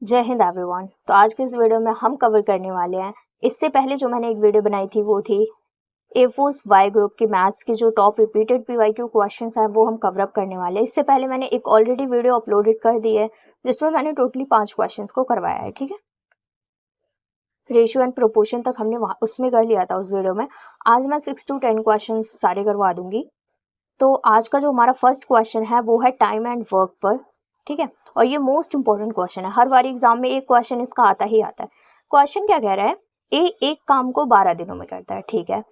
जय हिंद एवरीवन। तो आज के इस वीडियो में हम कवर करने वाले हैं, इससे पहले जो मैंने एक वीडियो बनाई थी वो थी A4 वाई ग्रुप की मैथ्स के जो टॉप रिपीटेड PYQ क्वेश्चंस हैं वो हम कवर अप करने वाले हैं। इससे पहले मैंने एक ऑलरेडी वीडियो अपलोडेड कर दी है जिसमें मैंने टोटली 5 क्वेश्चंस को करवाया है। ठीक है, रेशियो एंड प्रोपोर्शन तक हमने वहाँ उसमें कर लिया था उस वीडियो में। आज मैं 6 to 10 क्वेश्चन सारे करवा दूंगी। तो आज का जो हमारा फर्स्ट क्वेश्चन है वो है टाइम एंड वर्क पर। ठीक है, और ये मोस्ट इंपॉर्टेंट क्वेश्चन है, हर बार एग्जाम में एक क्वेश्चन इसका आता ही आता है। क्वेश्चन क्या कह रहा है, ए एक काम को 12 दिनों में करता है, ठीक है,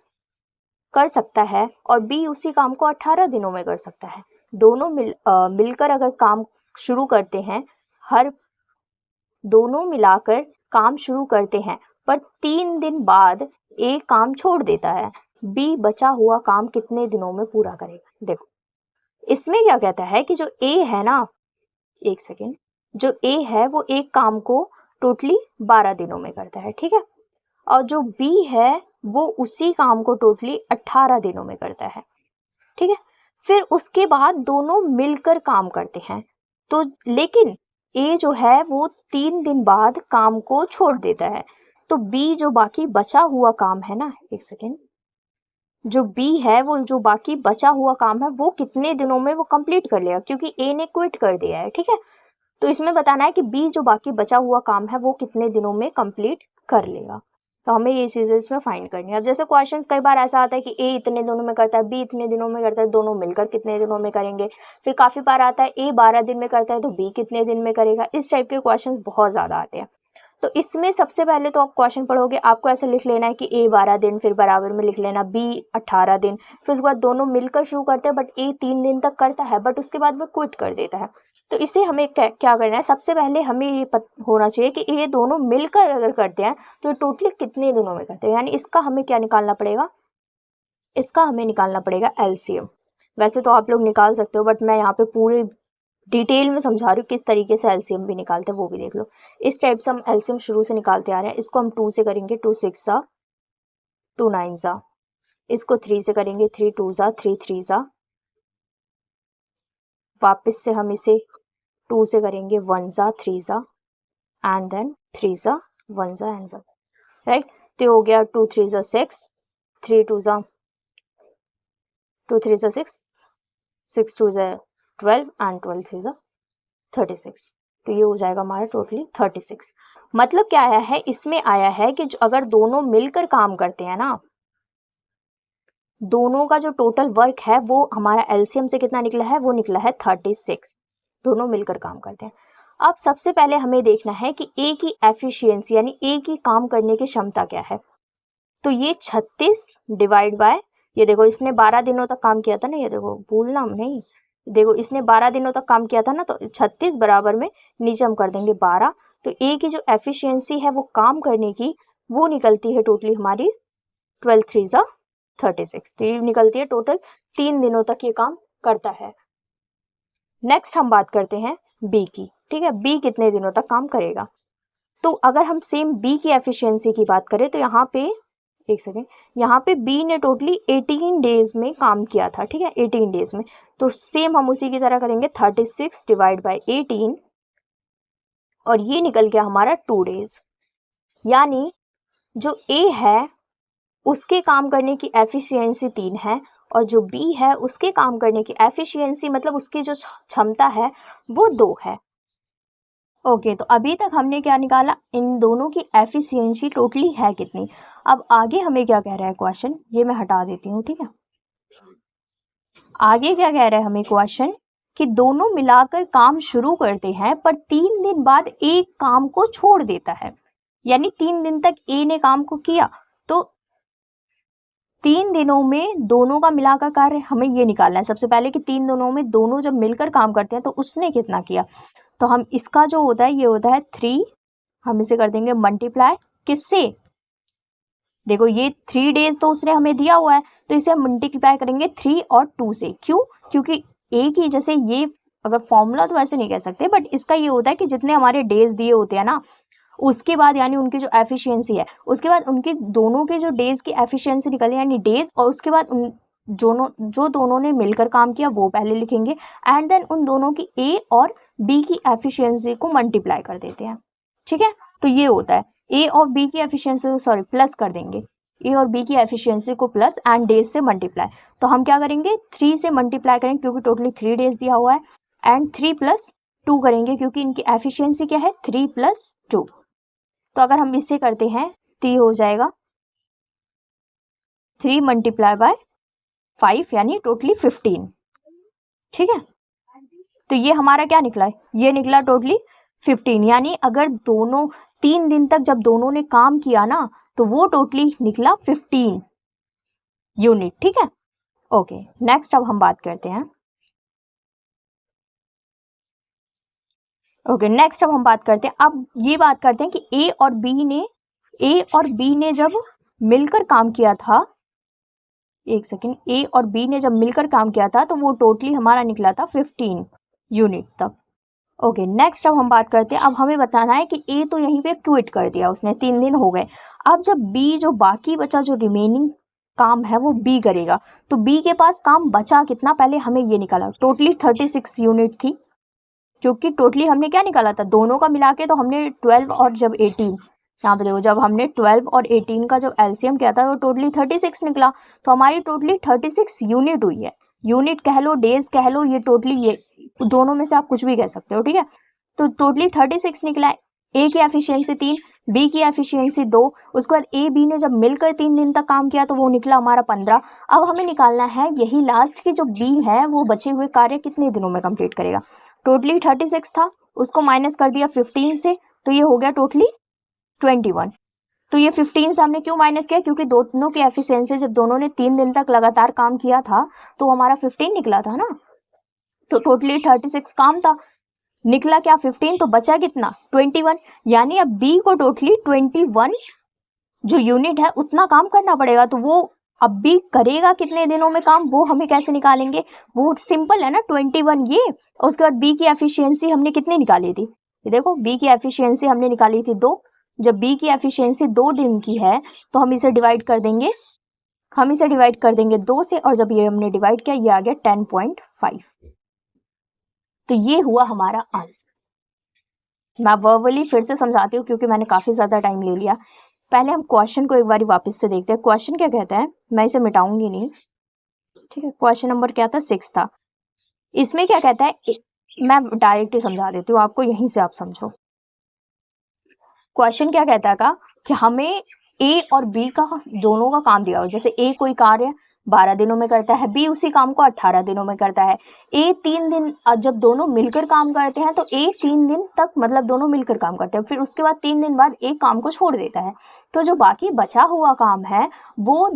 कर सकता है, और बी उसी काम को 18 दिनों में कर सकता है। दोनों मिलकर अगर काम शुरू करते हैं, दोनों मिलाकर काम शुरू करते हैं, पर 3 दिन बाद ए काम छोड़ देता है, बी बचा हुआ काम कितने दिनों में पूरा करेगा। देखो इसमें क्या कहता है कि जो ए है ना, एक सेकेंड, जो ए है वो एक काम को टोटली 12 दिनों में करता है, ठीक है, और जो बी है वो उसी काम को टोटली 18 दिनों में करता है। ठीक है, फिर उसके बाद दोनों मिलकर काम करते हैं, तो लेकिन ए जो है वो 3 दिन बाद काम को छोड़ देता है, तो बी जो बाकी बचा हुआ काम है ना, एक सेकेंड, जो बी है वो जो बाकी बचा हुआ काम है वो कितने दिनों में वो कंप्लीट कर लेगा, क्योंकि ए ने क्विट कर दिया है। ठीक है, तो इसमें बताना है कि बी जो बाकी बचा हुआ काम है वो कितने दिनों में कंप्लीट कर लेगा। तो हमें ये चीज़ें इसमें फाइंड करनी है। अब जैसे क्वेश्चंस कई बार ऐसा आता है कि ए इतने दिनों में करता है, बी इतने दिनों में करता है, दोनों मिलकर कितने दिनों में करेंगे। फिर काफ़ी बार आता है ए 12 दिन में करता है तो बी कितने दिन में करेगा। इस टाइप के क्वेश्चन बहुत ज़्यादा आते हैं। तो इसमें सबसे पहले तो आप क्वेश्चन पढ़ोगे, आपको ऐसे लिख लेना है कि ए 12 दिन, फिर बराबर में लिख लेना बी 18 दिन, फिर उसके बाद दोनों मिलकर शुरू करते हैं, बट ए 3 दिन तक करता है, बट उसके बाद वो क्विट कर देता है। तो इसे हमें क्या करना है, सबसे पहले हमें ये होना चाहिए कि ये दोनों मिलकर अगर करते हैं तो टोटली कितने दिनों में करते हैं, यानी इसका हमें क्या निकालना पड़ेगा, इसका हमें निकालना पड़ेगा LCM। वैसे तो आप लोग निकाल सकते हो, बट मैं यहाँ पे पूरे डिटेल में समझा रही हूँ किस तरीके से LCM भी निकालते हैं, वो भी देख लो। इस टाइप से हम LCM शुरू से निकालते आ रहे हैं। इसको हम 2 से करेंगे, 2 6 सा 2 9 सा, इसको 3 से करेंगे, 3 2 सा 3 3 सा, वापस से हम इसे 2 से करेंगे, 1 सा 3 सा, एंड देन 3 सा 1 सा एंड 1, राइट। तो हो गया 2 3 सा 6, 3 2 सा 2 3 सा 6, 6 2 सा 12 एंड 12 3 सा 36। तो ये हो जाएगा हमारा टोटली 36। मतलब क्या आया है, इसमें आया है कि अगर दोनों मिलकर काम करते हैं ना, दोनों का जो टोटल वर्क है वो हमारा LCM से कितना निकला है, वो निकला है 36। दोनों मिलकर काम करते हैं। अब सबसे पहले हमें देखना है कि ए की एफिशिएंसी यानी ए की काम करने की क्षमता क्या है। तो ये 36 डिवाइड बाय, ये देखो इसने 12 दिनों तक काम किया था ना, ये देखो भूलना नहीं, देखो इसने 12 दिनों तक काम किया था ना, तो 36 बराबर में नीचे हम कर देंगे 12। तो ए की जो एफिशिएंसी है वो काम करने की, वो निकलती है टोटली हमारी 12 3 सा 36। तो ये निकलती है टोटल 3 दिनों तक ये काम करता है। नेक्स्ट हम बात करते हैं बी की। ठीक है, बी कितने दिनों तक काम करेगा। तो अगर हम सेम बी की एफिशिएंसी की बात करें तो यहाँ पे एक सेकेंड, यहाँ पे बी ने टोटली 18 डेज में काम किया था। ठीक है, 18 डेज में, तो सेम हम उसी की तरह करेंगे 36 डिवाइड बाई 18, और ये निकल गया हमारा 2 डेज। यानी जो ए है उसके काम करने की एफिशिएंसी 3 है, और जो बी है उसके काम करने की एफिशिएंसी मतलब उसकी जो क्षमता है वो 2 है। ओके, तो अभी तक हमने क्या निकाला, इन दोनों की एफिशिएंसी टोटली है कितनी। अब आगे हमें क्या कह रहा है क्वेश्चन, ये मैं हटा देती हूँ। ठीक है, आगे क्या कह रहा है हमें क्वेश्चन कि दोनों मिलाकर काम शुरू करते हैं पर 3 दिन बाद एक काम को छोड़ देता है, यानी 3 दिन तक ए ने काम को किया, तो 3 दिनों में दोनों का मिलाकर कार्य हमें ये निकालना है सबसे पहले कि 3 दिनों में दोनों जब मिलकर काम करते हैं तो उसने कितना किया। तो हम इसका जो होता है ये होता है 3, हम इसे कर देंगे मल्टीप्लाई किससे, देखो ये 3 डेज तो उसने हमें दिया हुआ है, तो इसे हम मल्टीप्लाई करेंगे 3 और 2 से। क्यों, क्योंकि ए की जैसे ये अगर फॉर्मूला तो ऐसे नहीं कह सकते, बट इसका ये होता है कि जितने हमारे डेज दिए होते हैं ना, उसके बाद यानी उनकी जो एफिशिएंसी है, उसके बाद उनके दोनों के जो डेज की एफिशिएंसी निकले यानी डेज, और उसके बाद उन जो दोनों ने मिलकर काम किया वो पहले लिखेंगे, एंड देन उन दोनों की ए और बी की एफिशिएंसी को मल्टीप्लाई कर देते हैं। ठीक है। तो ये होता है ए और बी की एफिशिएंसी को सॉरी प्लस कर देंगे, ए और बी की एफिशिएंसी को प्लस एंड डेज से मल्टीप्लाई। तो हम क्या करेंगे 3 से मल्टीप्लाई करेंगे क्योंकि टोटली 3 डेज दिया हुआ है, एंड 3 + 2 करेंगे क्योंकि इनकी एफिशिएंसी क्या है 3 + 2। तो अगर हम इससे करते हैं तो ये हो जाएगा 3 × 5 यानी टोटली 15। ठीक है। तो ये हमारा क्या निकला है, ये निकला टोटली 15, यानी अगर दोनों 3 दिन तक जब दोनों ने काम किया ना तो वो टोटली निकला 15 यूनिट। ठीक है। ओके, नेक्स्ट अब हम बात करते हैं अब ये बात करते हैं कि ए और बी ने जब मिलकर काम किया था, एक सेकेंड, ए और बी ने जब मिलकर काम किया था तो वो टोटली हमारा निकला था 15 यूनिट तक। ओके, नेक्स्ट अब हम बात करते हैं, अब हमें बताना है कि ए तो यहीं पे क्विट कर दिया उसने, 3 दिन हो गए। अब जब बी जो बाकी बचा जो रिमेनिंग काम है वो बी करेगा, तो बी के पास काम बचा कितना, पहले हमें ये निकाला, टोटली 36 यूनिट थी, क्योंकि टोटली हमने क्या निकाला था दोनों का मिला के, तो हमने 12 और जब 18, यहाँ पे देखो जब हमने 12 और 18 का जब एलसीएम किया था तो टोटली 36 निकला, तो हमारी टोटली 36 यूनिट हुई है। यूनिट कह लो, डेज कह लो, ये टोटली ये दोनों में से आप कुछ भी कह सकते हो। ठीक है। तो टोटली 36 निकला है। ए की एफिशिएंसी 3, बी की एफिशिएंसी 2, उसके बाद ए बी ने जब मिलकर 3 दिन तक काम किया तो वो निकला हमारा 15। अब हमें निकालना है यही लास्ट की जो बी है वो बचे हुए कार्य कितने दिनों में कंप्लीट करेगा। टोटली 36 था, उसको माइनस कर दिया 15 से, तो ये हो गया टोटली 21। तो ये 15 से हमने क्यों माइनस किया, क्योंकि दोनों की एफिशिएंसी जब दोनों ने 3 दिन तक लगातार काम किया था तो हमारा 15 निकला था ना। तो टोटली 36 काम था, निकला क्या 15, तो बचा कितना 21, यानी अब बी को टोटली 21 जो यूनिट है उतना काम करना पड़ेगा। तो वो अब बी करेगा कितने दिनों में काम, वो हमें कैसे निकालेंगे, वो सिंपल है ना 21 ये, और उसके बाद बी की एफिशिएंसी हमने कितनी निकाली थी, ये देखो बी की एफिशिएंसी हमने निकाली थी 2। जब बी की एफिशिएंसी 2 दिन की है तो हम इसे डिवाइड कर देंगे 2 से, और जब ये हमने डिवाइड किया ये आ गया 10.5। तो ये हुआ हमारा आंसर। मैं वर्बली फिर से समझाती हूँ क्योंकि मैंने काफ़ी ज़्यादा टाइम ले लिया। पहले हम क्वेश्चन को एक बार वापस से देखते हैं। क्वेश्चन क्या कहता है, मैं इसे मिटाऊंगी नहीं। ठीक है, क्वेश्चन नंबर क्या था 6 था। इसमें क्या कहता है, मैं डायरेक्ट ही समझा देती हूँ आपको, यहीं से आप समझो। क्वेश्चन क्या कहता है कि हमें ए और बी का दोनों का काम दिया हो, जैसे ए कोई कार्य 12 दिनों में करता है, बी उसी काम को 18 दिनों में करता है। ए 3 दिन, जब दोनों मिलकर काम करते हैं तो ए 3 दिन तक मतलब दोनों मिलकर काम करते हैं, फिर उसके बाद 3 दिन बाद एक काम को छोड़ देता है। तो जो बाकी बचा हुआ काम है वो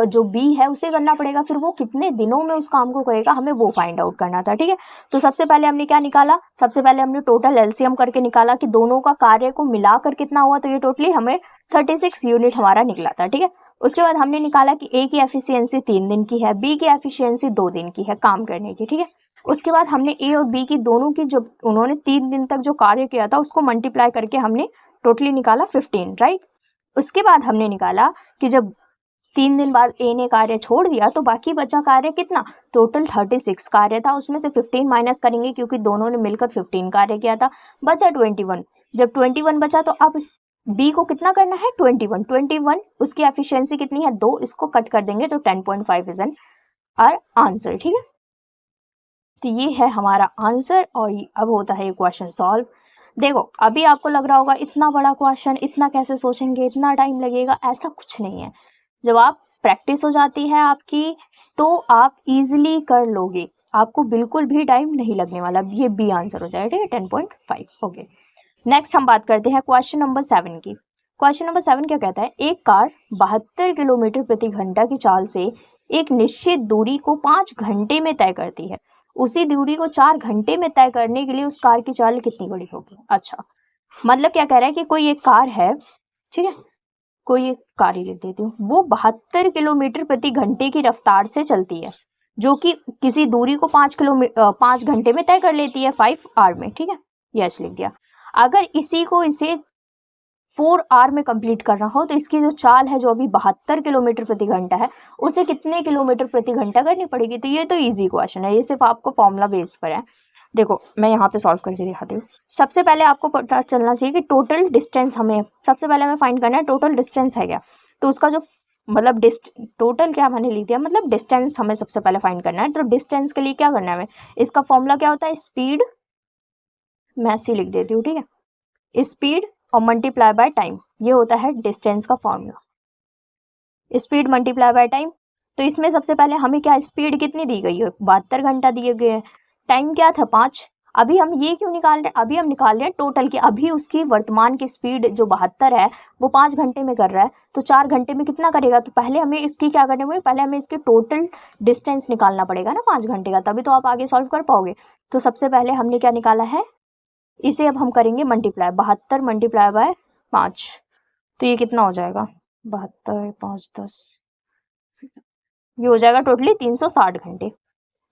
जो बी है उसे करना पड़ेगा, फिर वो कितने दिनों में उस काम को करेगा हमें वो फाइंड आउट करना था। ठीक है। तो सबसे पहले हमने क्या निकाला, सबसे पहले हमने टोटल एलसीएम करके निकाला कि दोनों का कार्य को मिलाकर कितना हुआ, तो ये टोटली हमें 36 यूनिट हमारा निकला था। ठीक है। उसके बाद हमने निकाला कि ए की एफिशिएंसी 3 दिन की है, बी की एफिशिएंसी 2 दिन की है काम करने की। ठीक है। उसके बाद हमने ए और बी की दोनों की जो उन्होंने 3 दिन तक जो कार्य किया था उसको मल्टीप्लाई करके हमने टोटली निकाला 15, राइट। उसके बाद हमने निकाला कि जब 3 दिन बाद ए ने कार्य छोड़ दिया तो बाकी बचा कार्य कितना, टोटल 36 कार्य था, उसमें से 15 माइनस करेंगे क्योंकि दोनों ने मिलकर 15 कार्य किया था, बचा 21। जब 21 बचा तो अब बी को कितना करना है 21, उसकी एफिशिएंसी कितनी है 2, इसको कट कर देंगे तो 10.5 इज एन आवर आंसर। ठीक है। तो ये है हमारा आंसर और अब होता है ये क्वेश्चन सॉल्व। देखो अभी आपको लग रहा होगा इतना बड़ा क्वेश्चन, इतना कैसे सोचेंगे, इतना टाइम लगेगा, ऐसा कुछ नहीं है। जब आप प्रैक्टिस हो जाती है आपकी तो आप इजीली कर लोगे, आपको बिल्कुल भी टाइम नहीं लगने वाला। ये बी आंसर हो जाएगा। ठीक है, 10.5। ओके, नेक्स्ट हम बात करते हैं क्वेश्चन नंबर 7 की। क्वेश्चन नंबर 7 क्या कहता है, एक कार 72 किलोमीटर प्रति घंटा की चाल से एक निश्चित दूरी को 5 घंटे में तय करती है। उसी दूरी को 4 घंटे में तय करने के लिए उस कार की चाल कितनी बड़ी होगी। अच्छा, मतलब क्या कह रहा है कि कोई एक कार है, ठीक है, कोई एक कार ही लिख देती हूँ, वो 72 किलोमीटर प्रति घंटे की रफ्तार से चलती है, जो कि किसी दूरी को 5 घंटे में तय कर लेती है 5 आवर में। ठीक है, यस लिख दिया। अगर इसे 4 आवर में कंप्लीट करना हो तो इसकी जो चाल है जो अभी 72 किलोमीटर प्रति घंटा है उसे कितने किलोमीटर प्रति घंटा करनी पड़ेगी। तो ये तो इजी क्वेश्चन है, ये सिर्फ आपको फॉर्मूला बेस पर है। देखो मैं यहाँ पे सॉल्व करके दिखाती हूँ। सबसे पहले आपको पता चलना चाहिए कि टोटल डिस्टेंस हमें सबसे पहले हमें फाइंड करना है टोटल डिस्टेंस है क्या। तो उसका जो मतलब टोटल क्या मैंने लिख दिया, मतलब डिस्टेंस हमें सबसे पहले फाइंड करना है। तो डिस्टेंस के लिए क्या करना है हमें, इसका फॉर्मूला क्या होता है, स्पीड, मैं ऐसे लिख देती हूँ, ठीक है, स्पीड और मल्टीप्लाई बाय टाइम, ये होता है डिस्टेंस का formula, speed multiply by time. तो इसमें सबसे पहले हमें क्या स्पीड कितनी दी गई है, 72 घंटा दिए गए हैं, टाइम क्या था 5। अभी हम ये क्यों निकाल रहे हैं, अभी हम निकाल रहे हैं टोटल की, अभी उसकी वर्तमान की स्पीड जो 72 है वो 5 घंटे में कर रहा है, तो 4 घंटे में कितना करेगा। तो पहले हमें इसकी क्या करना पड़ेगा, पहले हमें इसकी टोटल डिस्टेंस निकालना पड़ेगा ना 5 घंटे का, तभी तो आप आगे सॉल्व कर पाओगे। तो सबसे पहले हमने क्या निकाला है, इसे अब हम करेंगे मल्टीप्लाई, 72 मल्टीप्लाई बाय 5, तो ये कितना हो जाएगा, 72 5 10, ये हो जाएगा टोटली 360 घंटे,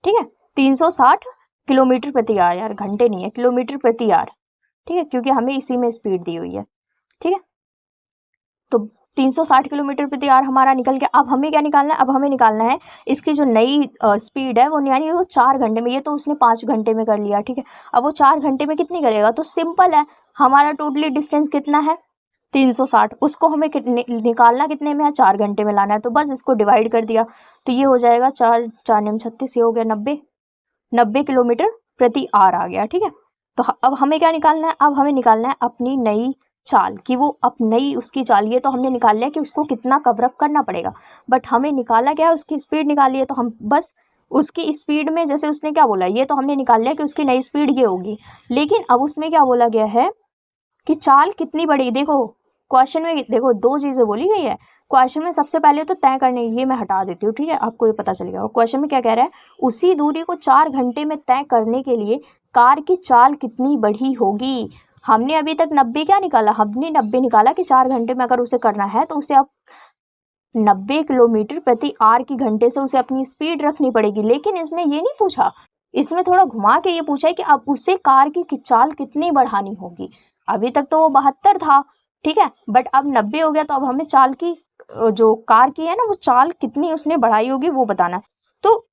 ठीक है, 360 किलोमीटर प्रति आवर, यार घंटे नहीं है, किलोमीटर प्रति आवर, ठीक है, क्योंकि हमें इसी में स्पीड दी हुई है, ठीक है। तो 360 किलोमीटर प्रति आवर हमारा निकल गया। अब हमें क्या निकालना है, अब हमें निकालना है इसकी जो नई स्पीड है वो, यानी वो 4 घंटे में, ये तो उसने 5 घंटे में कर लिया, ठीक है, अब वो 4 घंटे में कितनी करेगा। तो सिंपल है, हमारा टोटली डिस्टेंस कितना है 360, उसको हमें निकालना कितने में है, 4 घंटे में लाना है, तो बस इसको डिवाइड कर दिया, तो ये हो जाएगा 4 4 9 36, ये हो गया 90 किलोमीटर प्रति आवर आ गया, ठीक है। तो अब हमें क्या निकालना है, अब हमें निकालना है अपनी नई चाल, कि वो अब नई उसकी चाल, ये तो हमने निकाल लिया कि उसको कितना कवर अप करना पड़ेगा, बट हमें निकाला क्या है, उसकी स्पीड निकाली है, तो हम बस उसकी स्पीड में, जैसे उसने क्या बोला, ये तो हमने निकाल लिया कि उसकी नई स्पीड ये होगी, लेकिन अब उसमें क्या बोला गया है कि चाल कितनी बड़ी। देखो क्वेश्चन में देखो 2 चीज़ें बोली गई है, क्वेश्चन में सबसे पहले तो तय करने, ये मैं हटा देती हूँ, ठीक है, आपको ये पता चलेगा। और क्वेश्चन में क्या कह रहा है, उसी दूरी को 4 घंटे में तय करने के लिए कार की चाल कितनी बड़ी होगी। हमने अभी तक 90 क्या निकाला, हमने 90 निकाला कि 4 घंटे में अगर उसे करना है तो उसे आप 90 किलोमीटर प्रति आवर की घंटे से उसे अपनी स्पीड रखनी पड़ेगी। लेकिन इसमें ये नहीं पूछा, इसमें थोड़ा घुमा के ये पूछा है कि अब उसे कार की चाल कितनी बढ़ानी होगी। अभी तक तो वो 72 था, ठीक है, बट अब 90 हो गया, तो अब हमें चाल की जो कार की है ना वो चाल कितनी उसने बढ़ाई होगी वो बताना है। तो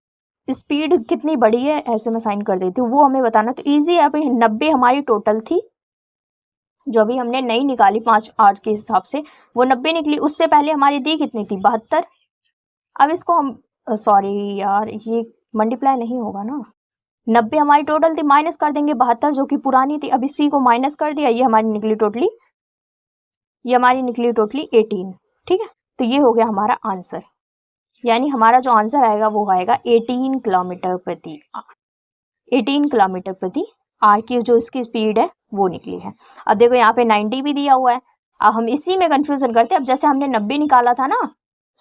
स्पीड कितनी बढ़ी है, ऐसे मैं साइन कर देती हूँ, वो हमें बताना। तो ईजी है, अभी 90 हमारी टोटल थी, जो अभी हमने नई निकाली 5 आवर्स के हिसाब से, वो 90 निकली। उससे पहले हमारी दी कितनी थी, 72। अब इसको हम सॉरी यार, ये मल्टीप्लाई नहीं होगा ना, 90 हमारी टोटल थी, माइनस कर देंगे 72 जो कि पुरानी थी, अब इसी को माइनस कर दिया, ये हमारी निकली टोटली 18, ठीक है। तो ये हो गया हमारा आंसर, यानी हमारा जो आंसर आएगा वो आएगा 18 किलोमीटर प्रति 18 किलोमीटर प्रति आवर की जो इसकी स्पीड है वो निकली है। अब देखो यहाँ पे 90 भी दिया हुआ है, अब हम इसी में कंफ्यूजन करते हैं। अब जैसे हमने 90 निकाला था ना,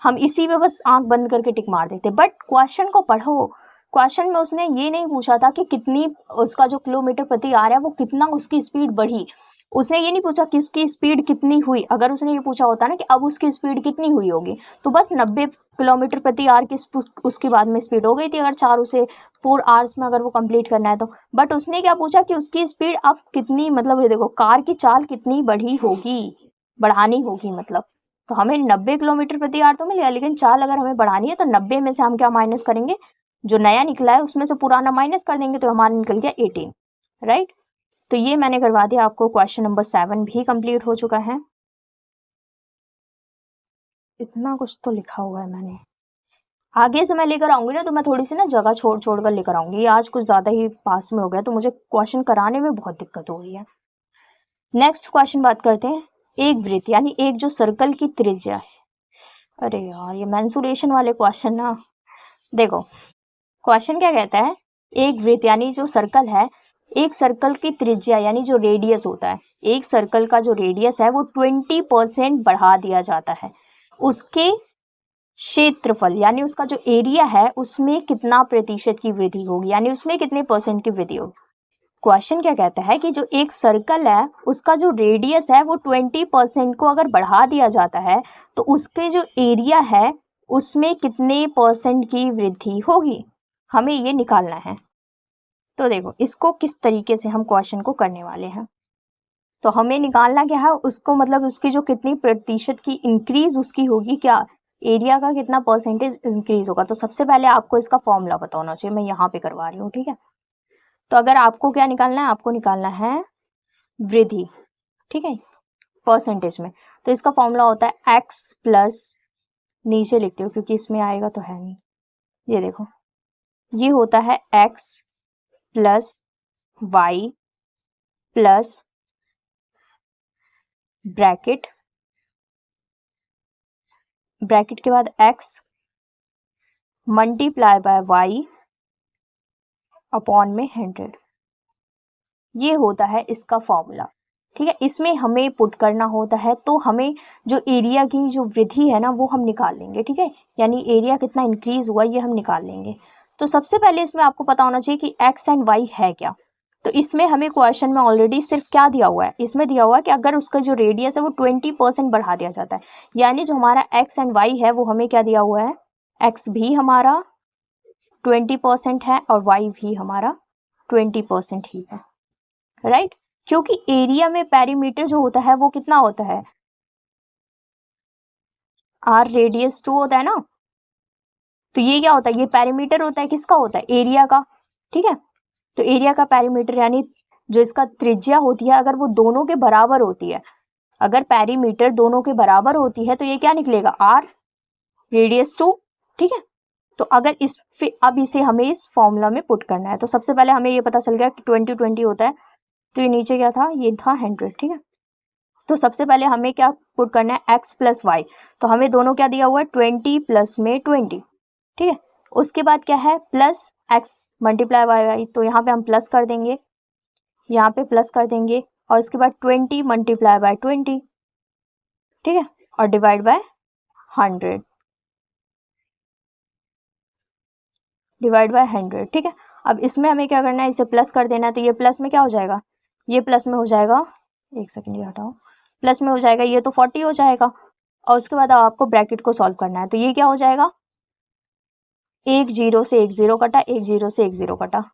हम इसी में बस आंख बंद करके टिक मार देते, बट क्वेश्चन को पढ़ो, क्वेश्चन में उसने ये नहीं पूछा था कि कितनी उसका जो किलोमीटर प्रति आवर है वो कितना उसकी स्पीड बढ़ी, उसने ये नहीं पूछा कि उसकी स्पीड कितनी हुई। अगर उसने ये पूछा होता ना कि अब उसकी स्पीड कितनी हुई होगी, तो बस 90 किलोमीटर प्रति आवर की उसके बाद में स्पीड हो गई थी, अगर 4 आवर्स में अगर वो कंप्लीट करना है तो। बट उसने क्या पूछा कि उसकी स्पीड अब कितनी, मतलब ये देखो कार की चाल कितनी बढ़ी होगी, बढ़ानी होगी मतलब। तो हमें 90 किलोमीटर प्रति आवर तो मिल गया, लेकिन चाल अगर हमें बढ़ानी है तो 90 में से हम क्या माइनस करेंगे, जो नया निकला है उसमें से पुराना माइनस कर देंगे, तो हमारा निकल गया 18, राइट। तो ये मैंने करवा दिया आपको, क्वेश्चन नंबर 7 भी कंप्लीट हो चुका है। इतना कुछ तो लिखा हुआ है मैंने, आगे से मैं लेकर आऊंगी ना तो मैं थोड़ी सी ना जगह छोड़ छोड़ कर लेकर आऊंगी, आज कुछ ज़्यादा ही पास में हो गया तो मुझे क्वेश्चन कराने में बहुत दिक्कत हो रही है। नेक्स्ट क्वेश्चन बात करते हैं, एक वृत्त यानी एक जो सर्कल की त्रिज्या है, अरे यार ये मेंसुरेशन वाले क्वेश्चन ना, देखो क्वेश्चन क्या कहता है, एक वृत्त यानी जो सर्कल है, एक सर्कल की त्रिज्या यानी जो रेडियस होता है, एक सर्कल का जो रेडियस है वो 20% बढ़ा दिया जाता है, उसके क्षेत्रफल यानी उसका जो एरिया है उसमें कितना प्रतिशत की वृद्धि होगी, यानी उसमें कितने परसेंट की वृद्धि होगी। क्वेश्चन क्या कहता है कि जो एक सर्कल है उसका जो रेडियस है वो 20% को अगर बढ़ा दिया जाता है तो उसके जो एरिया है उसमें कितने परसेंट की वृद्धि होगी, हमें ये निकालना है। तो देखो इसको किस तरीके से हम क्वेश्चन को करने वाले हैं, तो हमें निकालना क्या है उसको, मतलब उसकी जो कितनी प्रतिशत की इंक्रीज उसकी होगी, क्या एरिया का कितना परसेंटेज इंक्रीज होगा। तो सबसे पहले आपको इसका फॉर्मूला पता होना चाहिए, मैं यहाँ पे करवा रही हूँ, ठीक है। तो अगर आपको क्या निकालना है, आपको निकालना है वृद्धि, ठीक है, परसेंटेज में। तो इसका फॉर्मूला होता है x प्लस, नीचे लिखते हो क्योंकि इसमें आएगा तो है नहीं, ये देखो, ये होता है x plus y plus bracket के बाद x multiply bye y upon में 100, ये होता है इसका फॉर्मूला, ठीक है। इसमें हमें पुट करना होता है, तो हमें जो एरिया की जो वृद्धि है ना वो हम निकाल लेंगे, ठीक है, यानी एरिया कितना इंक्रीज हुआ ये हम निकाल लेंगे। तो सबसे पहले इसमें आपको पता होना चाहिए कि x एंड y है क्या। तो इसमें हमें क्वेश्चन में ऑलरेडी सिर्फ क्या दिया हुआ है, इसमें दिया हुआ है कि अगर उसका जो रेडियस है वो 20% बढ़ा दिया जाता है, यानी जो हमारा x एंड y है वो हमें क्या दिया हुआ है, x भी हमारा 20% है और y भी हमारा 20% ही है, राइट। क्योंकि एरिया में पेरीमीटर जो होता है वो कितना होता है, r रेडियस 2 होता है ना। तो ये क्या होता है, ये पेरीमीटर होता है, किसका होता है, एरिया का, ठीक है। तो एरिया का पेरीमीटर यानी जो इसका त्रिज्या होती है अगर वो दोनों के बराबर होती है, अगर पेरीमीटर दोनों के बराबर होती है तो ये क्या निकलेगा, r रेडियस 2, ठीक है। तो अगर अब इसे हमें इस फॉर्मूला में पुट करना है, तो सबसे पहले हमें ये पता चल गया कि 20 होता है, तो ये नीचे क्या था, ये था 100, ठीक है। तो सबसे पहले हमें क्या पुट करना है, x प्लस वाई, तो हमें दोनों क्या दिया हुआ है, 20 प्लस में 20, ठीक है। उसके बाद क्या है, plus x multiply by y, तो यहाँ पे हम प्लस कर देंगे, यहाँ पे प्लस कर देंगे, और इसके बाद 20 मल्टीप्लाई बाय 20, ठीक है, और डिवाइड बाय 100, डिवाइड बाय 100, ठीक है। अब इसमें हमें क्या करना है, इसे प्लस कर देना है, तो ये प्लस में क्या हो जाएगा, ये प्लस में हो जाएगा, एक सेकंड ये हटाओ, प्लस में हो जाएगा, ये तो 40 हो जाएगा। और उसके बाद आपको ब्रैकेट को सॉल्व करना है, तो ये क्या हो जाएगा, एक जीरो से एक जीरो कटा, एक जीरो से एक जीरो कटा,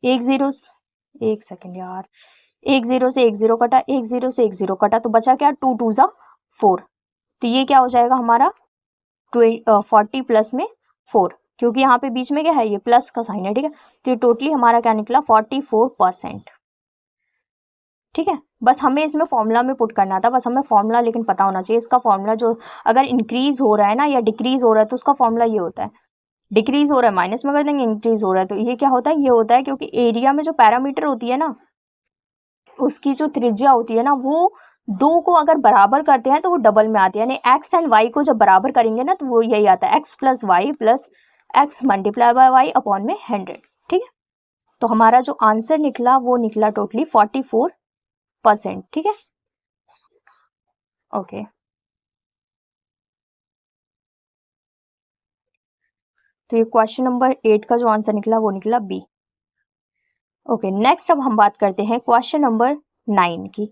एक जीरो, एक सेकंड यार, एक जीरो से एक जीरो कटा, एक जीरो से एक जीरो कटा, तो बचा क्या, 2 2 जा 4, तो ये क्या हो जाएगा हमारा 40 प्लस में 4, क्योंकि यहाँ पे बीच में क्या है, ये प्लस का साइन है, ठीक है। तो ये टोटली हमारा क्या निकला, 44%, ठीक है। बस हमें इसमें फॉर्मूला में पुट करना था, बस हमें फॉर्मूला लेकिन पता होना चाहिए इसका फॉर्मूला, जो अगर इंक्रीज हो रहा है ना या डिक्रीज हो रहा है तो उसका फॉर्मूला ये होता है, डिक्रीज हो रहा है माइनस में कर देंगे, इंक्रीज हो रहा है तो ये क्या होता है, ये होता है, क्योंकि एरिया में जो पैरामीटर होती है ना उसकी जो त्रिज्या होती है ना वो दो को अगर बराबर करते हैं तो वो डबल में आती है, यानी एक्स एंड वाई को जब बराबर करेंगे ना तो वो यही आता है, x plus y plus x multiply by y upon में 100, ठीक है। तो हमारा जो आंसर निकला वो निकला टोटली 44%, ठीक है, ओके। तो ये क्वेश्चन नंबर 8 का जो आंसर निकला वो निकला बी, ओके। नेक्स्ट अब हम बात करते हैं क्वेश्चन नंबर 9 की।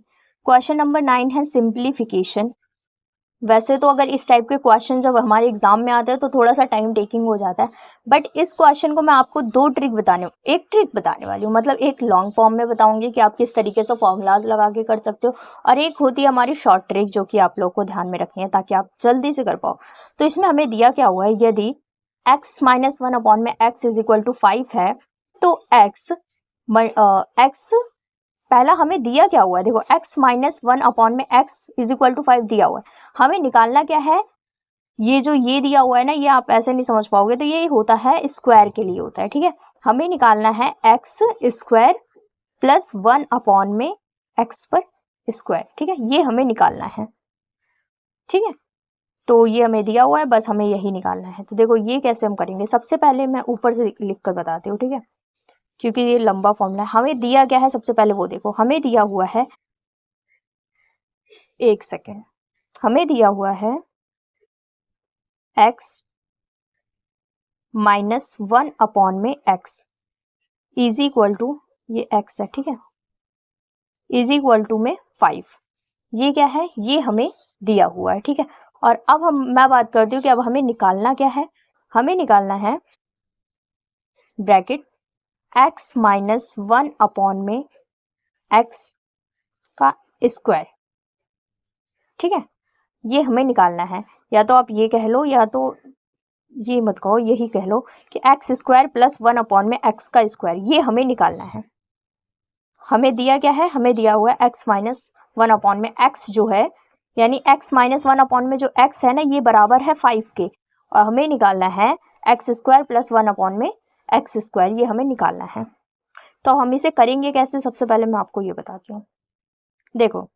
क्वेश्चन नंबर 9 है सिंप्लीफिकेशन। वैसे तो अगर इस टाइप के क्वेश्चन जब हमारे एग्जाम में आते हैं तो थोड़ा सा टाइम टेकिंग हो जाता है, बट इस क्वेश्चन को मैं आपको एक ट्रिक बताने वाली हूँ, मतलब एक लॉन्ग फॉर्म में बताऊंगी कि आप किस तरीके से फॉर्मूलाज लगा के कर सकते हो, और एक होती है हमारी शॉर्ट ट्रिक जो कि आप लोग को ध्यान में रखनी है ताकि आप जल्दी से कर पाओ। तो इसमें हमें दिया क्या हुआ है, यदि x माइनस 1 अपॉन में x इज इक्वल टू 5 है, तो x पहला हमें दिया क्या हुआ है, देखो x माइनस 1 अपॉन में x इज इक्वल टू 5 दिया हुआ है, हमें निकालना क्या है, ये जो ये दिया हुआ है ना ये आप ऐसे नहीं समझ पाओगे, तो ये होता है स्क्वायर के लिए होता है, ठीक है। हमें निकालना है x स्क्वायर प्लस 1 अपॉन में x पर स्क्वायर, ठीक है, ये हमें निकालना है, ठीक है। तो ये हमें दिया हुआ है, बस हमें यही निकालना है। तो देखो ये कैसे हम करेंगे, सबसे पहले मैं ऊपर से लिख कर बताती हूँ, ठीक है, क्योंकि ये लंबा फॉर्मूला है। हमें दिया क्या है, सबसे पहले वो देखो, हमें दिया हुआ है, एक सेकेंड, हमें दिया हुआ है x माइनस 1 अपॉन में x इज इक्वल टू, ये x है, ठीक है, इज इक्वल टू में 5, ये क्या है, ये हमें दिया हुआ है, ठीक है। और अब मैं बात करती हूँ कि अब हमें निकालना क्या है, हमें निकालना है ब्रैकेट x माइनस 1 अपॉन में x का स्क्वायर, ठीक है, ये हमें निकालना है, या तो आप ये कह लो या तो ये मत कहो, यही कह लो कि एक्स स्क्वायर प्लस 1 अपॉन में एक्स का स्क्वायर, ये हमें निकालना है। हमें दिया क्या है, हमें दिया हुआ है एक्स माइनस 1 अपॉन में एक्स जो है, यानी एक्स माइनस 1 अपॉन में जो एक्स है ना, ये बराबर है 5 के, और हमें निकालना है एक्स स्क्वायर प्लस 1 अपॉन में एक्स स्क्वायर, ये हमें निकालना है। तो हम इसे करेंगे कैसे, सबसे पहले मैं आपको ये बताती हूँ। देखो,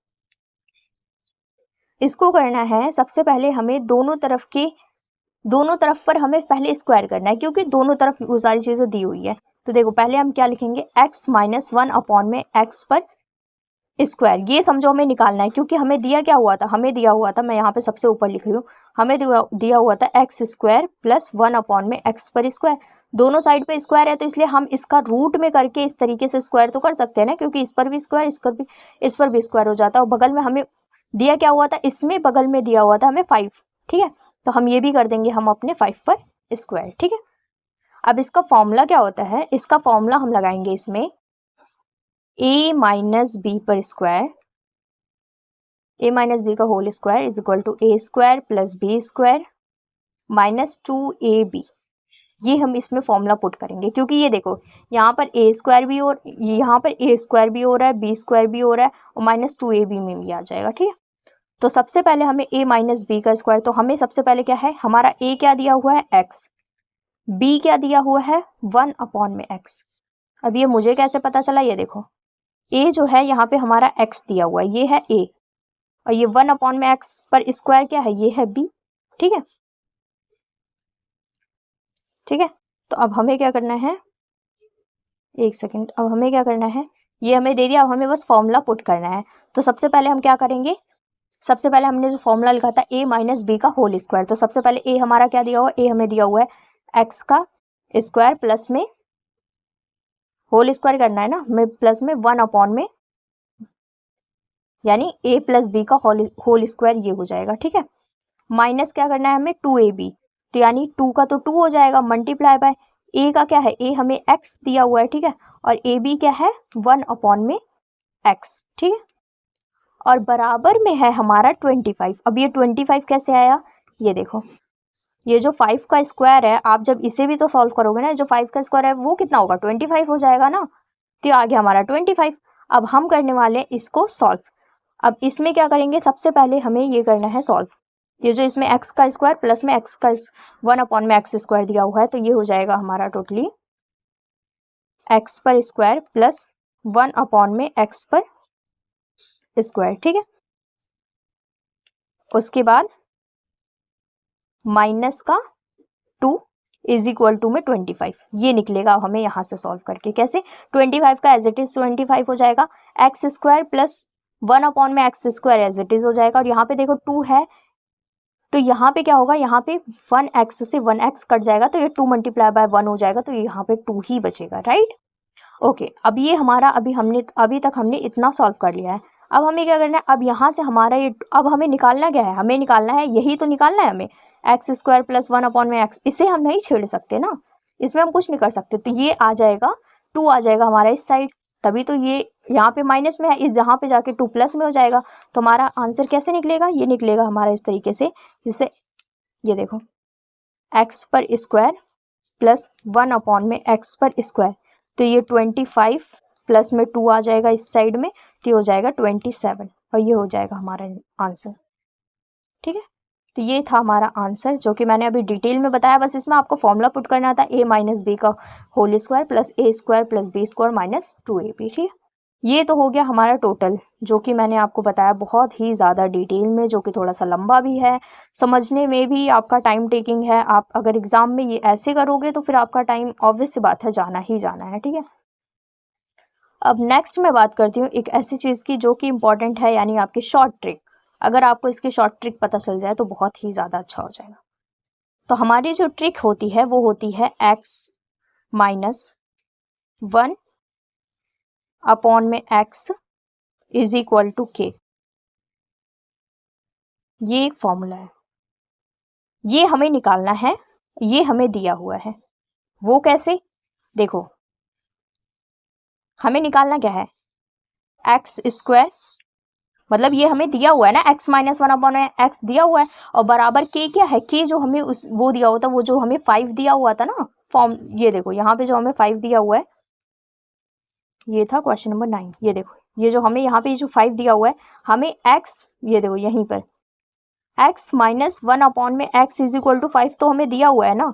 इसको करना है, सबसे पहले हमें दोनों तरफ पर हमें पहले स्क्वायर करना है, क्योंकि दोनों तरफ वो सारी चीज़ें दी हुई है। तो देखो, पहले हम क्या लिखेंगे, एक्स माइनस 1 अपॉन में एक्स पर स्क्वायर, ये समझो हमें निकालना है, क्योंकि हमें दिया क्या हुआ था, हमें दिया हुआ था, मैं यहाँ पे सबसे ऊपर लिख रही हूँ, हमें दिया हुआ था एक्स स्क्वायर प्लस 1 अपॉन में एक्स पर स्क्वायर। दोनों साइड पे स्क्वायर है, तो इसलिए हम इसका रूट में करके इस तरीके से स्क्वायर तो कर सकते हैं ना, क्योंकि इस पर भी स्क्वायर, इस पर भी स्क्वायर हो जाता है। और बगल में हमें दिया क्या हुआ था, इसमें बगल में दिया हुआ था हमें 5, ठीक है, तो हम ये भी कर देंगे हम अपने 5 पर स्क्वायर, ठीक है। अब इसका फॉर्मूला क्या होता है, इसका फॉर्मूला हम लगाएंगे इसमें a माइनस बी पर स्क्वायर, a माइनस बी का whole square is equal to a square plus b square minus 2ab। ये हम इसमें फॉर्मूला पुट करेंगे, क्योंकि ये देखो, यहाँ पर ए स्क्वायर भी और यहाँ पर ए स्क्वायर भी हो रहा है, बी स्क्वायर भी हो रहा है, और माइनस 2ab में भी आ जाएगा, ठीक है। तो सबसे पहले हमें a माइनस बी का स्क्वायर, तो हमें सबसे पहले क्या है, हमारा a क्या दिया हुआ है x, b क्या दिया हुआ है 1 अपॉन में x। अब ये मुझे कैसे पता चला, ये देखो, a जो है यहाँ पे हमारा x दिया हुआ है, ये है a, और ये 1 अपॉन में x पर स्क्वायर क्या है, ये है b, ठीक है, ठीक है। तो अब हमें क्या करना है, एक सेकेंड, अब हमें क्या करना है, ये हमें दे दिया, अब हमें बस फॉर्मूला पुट करना है। तो सबसे पहले हम क्या करेंगे, सबसे पहले हमने जो फॉर्मूला लिखा था a माइनस बी का होल स्क्वायर, तो सबसे पहले a हमारा क्या दिया हुआ है, a हमें दिया हुआ है x का स्क्वायर प्लस में होल स्क्वायर करना है ना, हमें प्लस में 1 अपॉन में, यानी a प्लस बी का होल स्क्वायर, ये हो जाएगा, ठीक है। माइनस क्या करना है हमें 2ab, तो यानी 2 का तो 2 हो जाएगा, मल्टीप्लाई बाय a का क्या है, a हमें x दिया हुआ है, ठीक है, और ab क्या है 1 अपॉन में x, ठीक है, और बराबर में है हमारा 25। अब ये 25 कैसे आया, ये देखो, ये जो 5 का स्क्वायर है, आप जब इसे भी तो सॉल्व करोगे ना, जो 5 का स्क्वायर है वो कितना होगा, 25 हो जाएगा ना, तो आ गया हमारा 25। अब हम करने वाले इसको सॉल्व। अब इसमें क्या करेंगे, सबसे पहले हमें ये करना है सॉल्व, ये जो इसमें x का स्क्वायर प्लस में x का 1 अपॉन में x स्क्वायर दिया हुआ है, तो ये हो जाएगा हमारा टोटली x पर स्क्वायर प्लस 1 अपॉन में x पर स्क्वायर, ठीक है। उसके बाद माइनस का 2 इज इक्वल टू में 25, ये निकलेगा अब हमें यहाँ से सॉल्व करके, कैसे, 25 का एज इट इज 25 हो जाएगा, एक्स स्क्वायर प्लस 1 अपॉन में x square as it is हो जाएगा, और यहाँ पे देखो 2 है, तो यहाँ पे क्या होगा, यहाँ पे 1x से 1x कट जाएगा, तो ये 2 मल्टीप्लाई बाय 1 हो जाएगा, तो यहाँ पे 2 ही बचेगा, राइट। ओके, अब ये हमारा अभी तक हमने इतना सॉल्व कर लिया है। अब हमें क्या करना है, अब यहाँ से हमारा ये, अब हमें निकालना क्या है, हमें निकालना है, यही तो निकालना है हमें, एक्स स्क्वायर प्लस 1 अपॉन में एक्स, इसे हम नहीं छेड़ सकते ना, इसमें हम कुछ नहीं कर सकते, तो ये आ जाएगा 2 आ जाएगा हमारा इस साइड, तभी तो ये यहाँ पे माइनस में है, इस जहाँ पे जाके 2 प्लस में हो जाएगा, तो हमारा आंसर कैसे निकलेगा, ये निकलेगा हमारा इस तरीके से, जिससे ये देखो एक्स पर स्क्वायर प्लस 1 अपॉन में एक्स पर स्क्वायर, तो ये 25 प्लस में 2 आ जाएगा इस साइड में, तो ये हो जाएगा 27, और ये हो जाएगा हमारा आंसर, ठीक है। तो ये था हमारा आंसर, जो कि मैंने अभी डिटेल में बताया, बस इसमें आपको फॉर्मूला पुट करना था a माइनस बी का whole square plus a square plus b square minus 2ab, ठीक है। ये तो हो गया हमारा टोटल, जो कि मैंने आपको बताया बहुत ही ज़्यादा डिटेल में, जो कि थोड़ा सा लंबा भी है, समझने में भी आपका टाइम टेकिंग है। आप अगर एग्ज़ाम में ये ऐसे करोगे तो फिर आपका टाइम ऑब्वियस सी बात है जाना ही जाना है, ठीक है। अब नेक्स्ट मैं बात करती हूँ एक ऐसी चीज़ की जो कि इम्पॉर्टेंट है, यानी आपकी शॉर्ट ट्रिक। अगर आपको इसकी शॉर्ट ट्रिक पता चल जाए तो बहुत ही ज़्यादा अच्छा हो जाएगा। तो हमारी जो ट्रिक होती है वो होती है x माइनस 1 अपॉन में x is equal to k। ये एक फॉर्मूला है, ये हमें निकालना है, ये हमें दिया हुआ है। वो कैसे, देखो, हमें निकालना क्या है, एक्स स्क्वायर मतलब ये हमें दिया हुआ है ना, x माइनस 1/x दिया हुआ है, और बराबर k क्या है, k जो हमें उस वो दिया हुआ था, वो जो हमें 5 दिया हुआ था ना फॉर्म, ये देखो यहाँ पे जो हमें 5 दिया हुआ है, ये था क्वेश्चन नंबर 9, ये देखो ये जो हमें यहाँ पे जो 5 दिया हुआ है, हमें x, ये देखो यहीं पर x minus 1/x is equal to 5 तो हमें दिया हुआ है ना,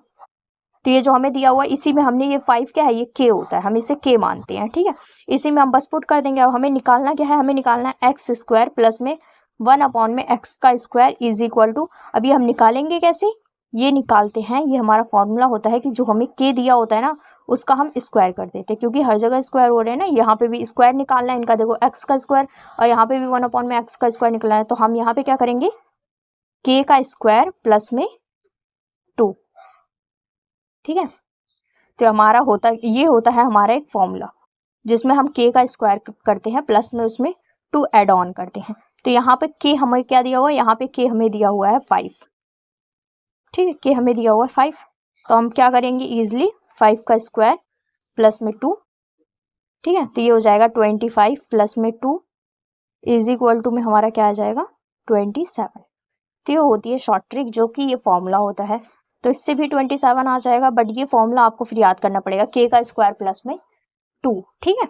तो ये जो हमें दिया हुआ है इसी में हमने ये 5 क्या है, ये k होता है, हम इसे k मानते हैं, ठीक है, इसी में हम बस पुट कर देंगे। अब हमें निकालना क्या है, हमें निकालना है एक्स स्क्वायर प्लस में 1/x का स्क्वायर इज इक्वल टू, अभी हम निकालेंगे कैसे, ये निकालते हैं, ये हमारा फॉर्मूला होता है कि जो हमें k दिया होता है ना उसका हम स्क्वायर कर देते हैं, क्योंकि हर जगह स्क्वायर हो रहे हैं ना, यहाँ पे भी स्क्वायर निकालना है इनका, देखो x का स्क्वायर और यहाँ पे भी 1/x का स्क्वायर निकलना है, तो हम यहाँ पे क्या करेंगे, k का स्क्वायर प्लस में 2, ठीक है, तो हमारा होता ये होता है हमारा एक फॉर्मूला जिसमें हम k का स्क्वायर करते हैं प्लस में उसमें 2 ऐड ऑन करते हैं। तो यहाँ पे k हमें क्या दिया हुआ है, यहाँ पे k हमें दिया हुआ है 5, ठीक है, k हमें दिया हुआ है 5, तो हम क्या करेंगे इजिली 5 का स्क्वायर प्लस में 2, ठीक है, तो ये हो जाएगा 25 प्लस में 2 इज इक्वल टू में हमारा क्या आ जाएगा 27। तो ये होती है शॉर्ट ट्रिक, जो कि ये फॉर्मूला होता है, तो इससे भी 27 आ जाएगा, बट ये फॉर्मूला आपको फिर याद करना पड़ेगा, k का स्क्वायर प्लस में 2, ठीक है।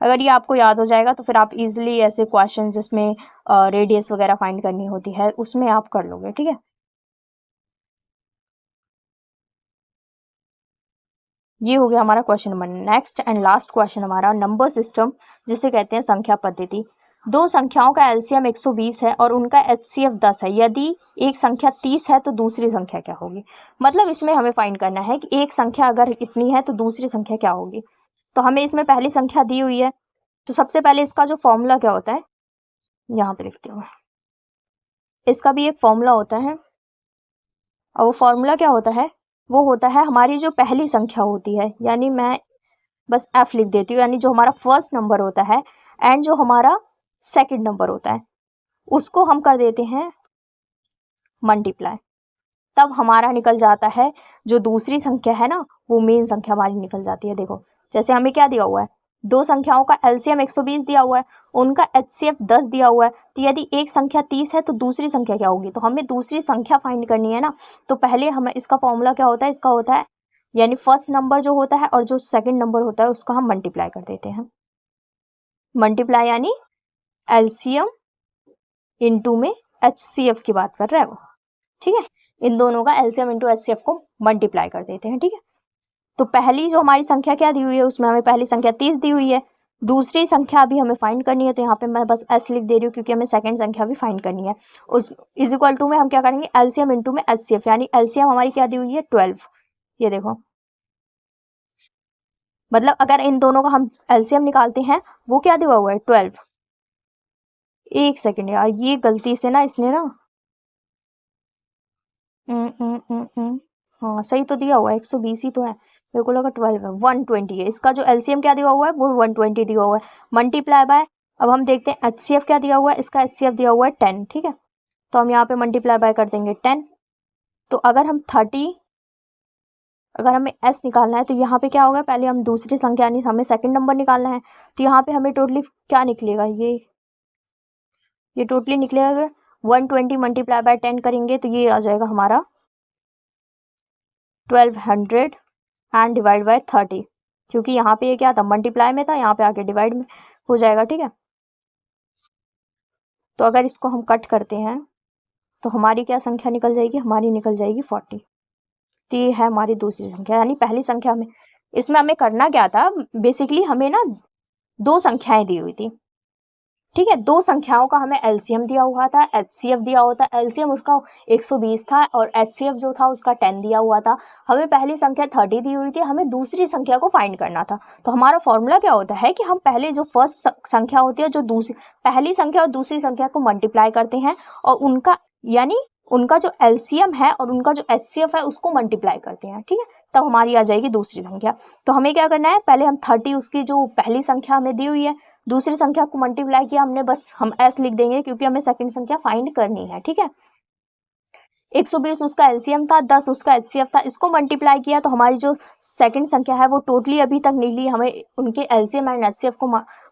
अगर ये आपको याद हो जाएगा तो फिर आप इजीली ऐसे क्वेश्चन जिसमें रेडियस वगैरह फाइंड करनी होती है उसमें आप कर लोगे, ठीक है। ये हो गया हमारा question number. Next and last question हमारा नंबर सिस्टम, जिसे कहते हैं संख्या पद्धति। दो संख्याओं का एलसीएम 120 है और उनका एचसीएफ 10 है। यदि एक संख्या 30 है तो दूसरी संख्या क्या होगी। मतलब इसमें हमें फाइंड करना है कि एक संख्या अगर इतनी है तो दूसरी संख्या क्या होगी। तो हमें इसमें पहली संख्या दी हुई है, तो सबसे पहले इसका जो फॉर्मूला क्या होता है, यहाँ पे लिखती हूँ, इसका भी एक फॉर्मूला होता है, और वो फॉर्मूला क्या होता है, वो होता है हमारी जो पहली संख्या होती है, यानी मैं बस f लिख देती हूँ, यानी जो हमारा फर्स्ट नंबर होता है एंड जो हमारा सेकंड नंबर होता है उसको हम कर देते हैं मल्टीप्लाई, तब हमारा निकल जाता है जो दूसरी संख्या है ना, वो मेन संख्या हमारी निकल जाती है। देखो जैसे हमें क्या दिया हुआ है, दो संख्याओं का एलसीएम 120 दिया हुआ है, उनका एचसीएफ 10 दिया हुआ है, तो यदि एक संख्या 30 है तो दूसरी संख्या क्या होगी, तो हमें दूसरी संख्या फाइंड करनी है ना। तो पहले हमें इसका फॉर्मूला क्या होता है, इसका होता है यानी फर्स्ट नंबर जो होता है और जो सेकंड नंबर होता है उसका हम मल्टीप्लाई कर देते हैं। मल्टीप्लाई यानी एलसीएम इनटू में एचसीएफ की बात कर रहा है वो, ठीक है, इन दोनों का एलसीएम इनटू एचसीएफ को मल्टीप्लाई कर देते हैं, ठीक है। तो पहली जो हमारी संख्या क्या दी हुई है, उसमें हमें पहली संख्या 30 दी हुई है, दूसरी संख्या अभी हमें फाइंड करनी है, तो यहाँ पे मैं बस एस लिख दे रही हूँ क्योंकि हमें सेकंड संख्या भी फाइंड करनी है। उस इज इक्वल टू में हम क्या करेंगे, एलसीएम इनटू में एचसीएफ, यानी एलसीएम हमारी क्या दी हुई है 12, ये देखो, मतलब अगर इन दोनों का हम एलसीएम निकालते हैं वो क्या दिया हुआ है 12। एक सेकेंड यार, ये गलती से ना इसने ना हाँ सही तो दिया हुआ है, 120 ही तो है, मेरे को लगा 12 है, 120 है इसका जो एलसीएम क्या दिया हुआ है वो 120 दिया हुआ है, मल्टीप्लाई बाय, अब हम देखते हैं एचसीएफ क्या दिया हुआ है, इसका एचसीएफ दिया हुआ है 10, ठीक है, तो हम यहाँ पे मल्टीप्लाई बाय कर देंगे 10। तो अगर हम 30, अगर हमें एस निकालना है तो यहाँ पे क्या होगा, पहले हम दूसरी संख्या यानी हमें सेकंड नंबर निकालना है, तो यहाँ पे हमें टोटली क्या निकलेगा, ये टोटली निकलेगा 120 मल्टीप्लाई बाय 10 करेंगे तो ये आ जाएगा हमारा 1200 एंड डिवाइड बाय 30, क्योंकि यहाँ पे ये क्या था मल्टीप्लाई में था, यहाँ पे आके डिवाइड में हो जाएगा, ठीक है। तो अगर इसको हम कट करते हैं तो हमारी क्या संख्या निकल जाएगी, हमारी निकल जाएगी 40। तो ये है हमारी दूसरी संख्या, यानी पहली संख्या में इसमें हमें करना क्या था, बेसिकली हमें ना दो संख्याएं दी हुई थी, ठीक है, दो संख्याओं का हमें एलसीएम दिया हुआ था, एचसीएफ दिया हुआ था, एलसीएम उसका 120 था और एचसीएफ जो था उसका 10 दिया हुआ था, हमें पहली संख्या 30 दी हुई थी, हमें दूसरी संख्या को फाइंड करना था। तो हमारा फॉर्मूला क्या होता है कि हम पहले जो फर्स्ट संख्या होती है, जो दूसरी पहली संख्या और दूसरी संख्या को मल्टीप्लाई करते हैं और उनका यानी उनका जो एलसीएम है और उनका जो एचसीएफ है उसको मल्टीप्लाई करते हैं, ठीक है, तब हमारी आ जाएगी दूसरी संख्या। तो हमें क्या करना है, पहले हम 30 उसकी जो पहली संख्या हमें दी हुई है, दूसरी संख्या को मल्टीप्लाई किया हमने, बस हम एस लिख देंगे क्योंकि हमें सेकंड संख्या फाइंड करनी है, ठीक है। 120 उसका एलसीएम था, 10 उसका एचसीएफ था, इसको मल्टीप्लाई किया तो हमारी जो सेकंड संख्या है वो टोटली अभी तक निकली, हमें उनके एलसीएम एंड एचसीएफ को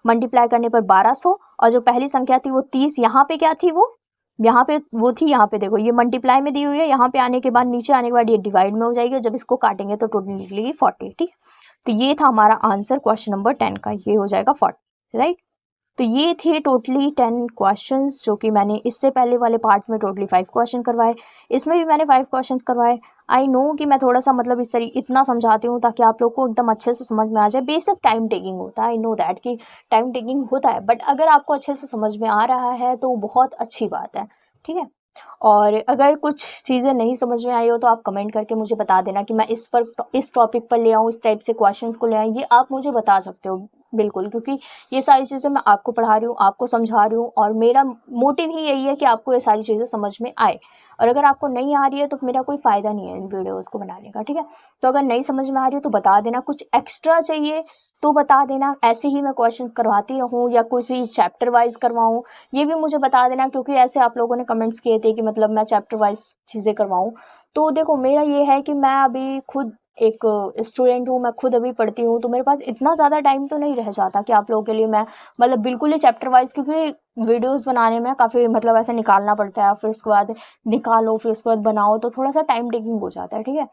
मल्टीप्लाई करने पर 1200, और जो पहली संख्या थी वो 30, यहाँ पे क्या थी वो, यहाँ पे वो थी, यहाँ पे देखो ये मल्टीप्लाई में दी हुई है, यहाँ पे आने के बाद नीचे आने के बाद ये डिवाइड में हो जाएगी, जब इसको काटेंगे तो टोटल निकलेगी 40। ठीक है, तो ये था हमारा आंसर क्वेश्चन नंबर 10 का, ये हो जाएगा 40, राइट। तो ये थे टोटली 10 क्वेश्चंस जो कि मैंने इससे पहले वाले पार्ट में टोटली 5 क्वेश्चन करवाए, इसमें भी मैंने 5 क्वेश्चंस करवाए। आई नो कि मैं थोड़ा सा मतलब इस तरीके इतना समझाती हूँ ताकि आप लोग को एकदम अच्छे से समझ में आ जाए। बेसिक टाइम टेकिंग होता है, आई नो दैट कि टाइम टेकिंग होता है, बट अगर आपको अच्छे से समझ में आ रहा है तो बहुत अच्छी बात है। ठीक है, और अगर कुछ चीज़ें नहीं समझ में आई हो तो आप कमेंट करके मुझे बता देना कि मैं इस टॉपिक पर ले आऊँ, इस टाइप से क्वेश्चंस को ले आऊँ, ये आप मुझे बता सकते हो बिल्कुल, क्योंकि ये सारी चीज़ें मैं आपको पढ़ा रही हूँ, आपको समझा रही हूँ, और मेरा मोटिव ही यही है कि आपको ये सारी चीज़ें समझ में आए। और अगर आपको नहीं आ रही है तो मेरा कोई फ़ायदा नहीं है इन वीडियोज़ को बनाने का। ठीक है, तो अगर नहीं समझ में आ रही हो तो बता देना, कुछ एक्स्ट्रा चाहिए तो बता देना, ऐसे ही मैं क्वेश्चंस करवाती रहूँ या किसी चैप्टर वाइज करवाऊँ, ये भी मुझे बता देना, क्योंकि ऐसे आप लोगों ने कमेंट्स किए थे कि मतलब मैं चैप्टर वाइज चीज़ें करवाऊँ। तो देखो मेरा ये है कि मैं अभी खुद एक स्टूडेंट हूँ, मैं खुद अभी पढ़ती हूँ, तो मेरे पास इतना ज़्यादा टाइम तो नहीं रह जाता कि आप लोगों के लिए मैं मतलब बिल्कुल ही चैप्टर वाइज, क्योंकि वीडियोस बनाने में काफ़ी मतलब ऐसे निकालना पड़ता है, फिर उसके बाद निकालो, फिर उसके बाद बनाओ, तो थोड़ा सा टाइम टेकिंग हो जाता है। ठीक है,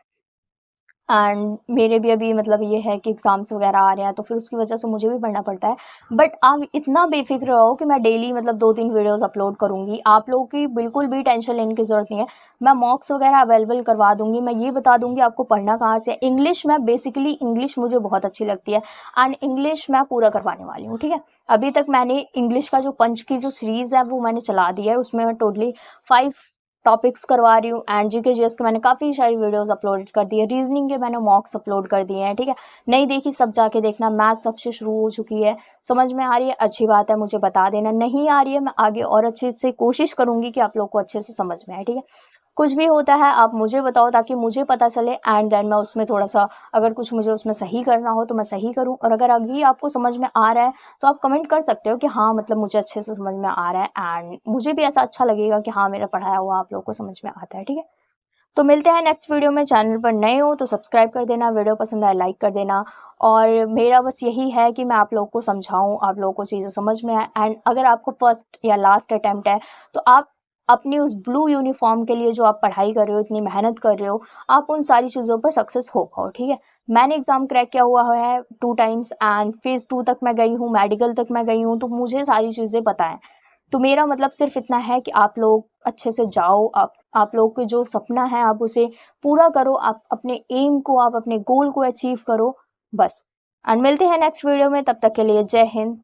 एंड मेरे भी अभी मतलब ये है कि एग्ज़ाम्स वगैरह आ रहे हैं, तो फिर उसकी वजह से मुझे भी पढ़ना पड़ता है। बट आप इतना बेफिक्र रहो कि मैं डेली मतलब 2-3 वीडियोज़ अपलोड करूँगी, आप लोगों की बिल्कुल भी टेंशन लेने की ज़रूरत नहीं है। मैं मॉक्स वगैरह अवेलेबल करवा दूँगी, मैं ये बता दूँगी आपको पढ़ना कहाँ से है। इंग्लिश में बेसिकली इंग्लिश मुझे बहुत अच्छी लगती है, एंड इंग्लिश मैं पूरा करवाने वाली हूँ। ठीक है, अभी तक मैंने इंग्लिश का जो पंच की जो सीरीज़ है वो मैंने चला दी है, उसमें मैं टोटली 5 टॉपिक्स करवा रही हूँ, एंड जीके जीएस के मैंने काफ़ी सारी वीडियोस अपलोड कर दी है, रीजनिंग के मैंने मॉक्स अपलोड कर दिए हैं। ठीक है, नहीं देखी सब जाके देखना, मैथ सबसे शुरू हो चुकी है, समझ में आ रही है अच्छी बात है, मुझे बता देना, नहीं आ रही है मैं आगे और अच्छे से कोशिश करूँगी कि आप लोग को अच्छे से समझ में आए। ठीक है, कुछ भी होता है आप मुझे बताओ ताकि मुझे पता चले, एंड देन मैं उसमें थोड़ा-सा अगर कुछ मुझे उसमें सही करना हो तो मैं सही करूँ, और अगर अभी आपको समझ में आ रहा है तो आप कमेंट कर सकते हो कि हाँ, मतलब मुझे अच्छे से समझ में आ रहा है, एंड मुझे भी ऐसा अच्छा लगेगा कि हाँ, मेरा पढ़ाया हुआ आप लोगों को समझ में आता है। ठीक है? तो मिलते हैं नेक्स्ट वीडियो में। चैनल पर नए हो तो सब्सक्राइब कर देना, वीडियो पसंद आए लाइक कर देना, और मेरा बस यही है कि मैं आप लोगों को समझाऊँ, आप लोगों को चीज़ें समझ में आए, एंड अगर आपको फर्स्ट या लास्ट अटेम्प्ट है तो आप अपनी उस ब्लू यूनिफ़ॉर्म के लिए जो आप पढ़ाई कर रहे हो, इतनी मेहनत कर रहे हो, आप उन सारी चीज़ों पर सक्सेस हो पाओ। ठीक है? मैंने एग्ज़ाम क्रैक किया हुआ है 2 टाइम्स, एंड फेज़ 2 तक मैं गई हूँ, मेडिकल तक मैं गई हूँ, तो मुझे सारी चीज़ें पता हैं। तो मेरा मतलब सिर्फ इतना है कि आप लोग अच्छे से जाओ, आप लोग को जो सपना है आप उसे पूरा करो, आप अपने एम को, आप अपने गोल को अचीव करो, बस। एंड मिलते हैं नेक्स्ट वीडियो में, तब तक के लिए जय हिंद,